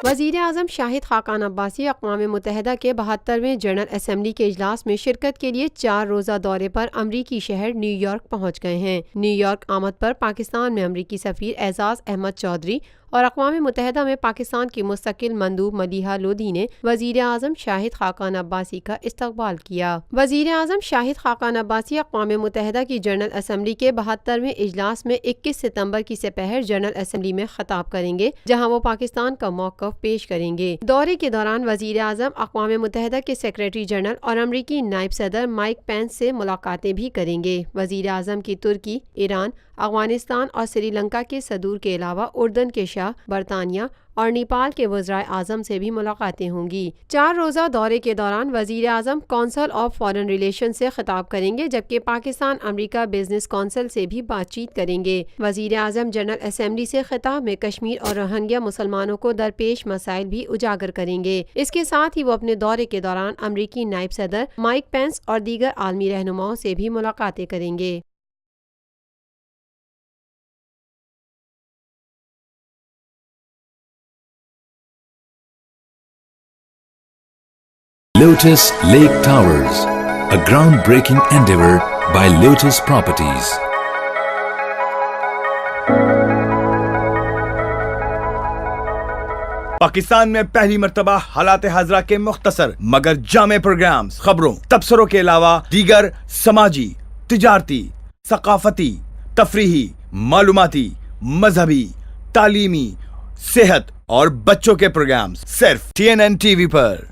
وزیر اعظم شاہد خاقان عباسی اقوام متحدہ کے 72ویں جنرل اسمبلی کے اجلاس میں شرکت کے لیے 4 روزہ دورے پر امریکی شہر نیو یارک پہنچ گئے ہیں۔ نیو یارک آمد پر پاکستان میں امریکی سفیر اعزاز احمد چودھری اور اقوام متحدہ میں پاکستان کی مستقل مندوب ملیحہ لودھی نے وزیر اعظم شاہد خاقان عباسی کا استقبال کیا۔ وزیر اعظم شاہد خاقان عباسی اقوام متحدہ کی جنرل اسمبلی کے 72ویں اجلاس میں 21 ستمبر کی سپہر جنرل اسمبلی میں خطاب کریں گے، جہاں وہ پاکستان کا موقف پیش کریں گے۔ دورے کے دوران وزیر اعظم اقوام متحدہ کے سیکریٹری جنرل اور امریکی نائب صدر مائک پینس سے ملاقاتیں بھی کریں گے۔ وزیر اعظم کی ترکی، ایران، افغانستان اور سری لنکا کے صدور کے علاوہ اردن کے شاہ، برطانیہ اور نیپال کے وزرائے اعظم سے بھی ملاقاتیں ہوں گی۔ 4 روزہ دورے کے دوران وزیر اعظم کونسل آف فارن ریلیشن سے خطاب کریں گے، جبکہ پاکستان امریکہ بزنس کونسل سے بھی بات چیت کریں گے۔ وزیر اعظم جنرل اسمبلی سے خطاب میں کشمیر اور روہنگیا مسلمانوں کو درپیش مسائل بھی اجاگر کریں گے۔ اس کے ساتھ ہی وہ اپنے دورے کے دوران امریکی نائب صدر مائک پینس اور دیگر عالمی رہنماؤں سے بھی ملاقاتیں کریں گے۔ Lotus Lake Towers, a groundbreaking endeavor by Lotus Properties. Pakistan میں پہلی مرتبہ حالات حاضرہ کے مختصر مگر جامع پروگرامز، خبروں، تبصروں کے علاوہ دیگر سماجی، تجارتی، ثقافتی، تفریحی، معلوماتی، مذہبی، تعلیمی، صحت اور بچوں کے پروگرامز صرف TNN TV پر۔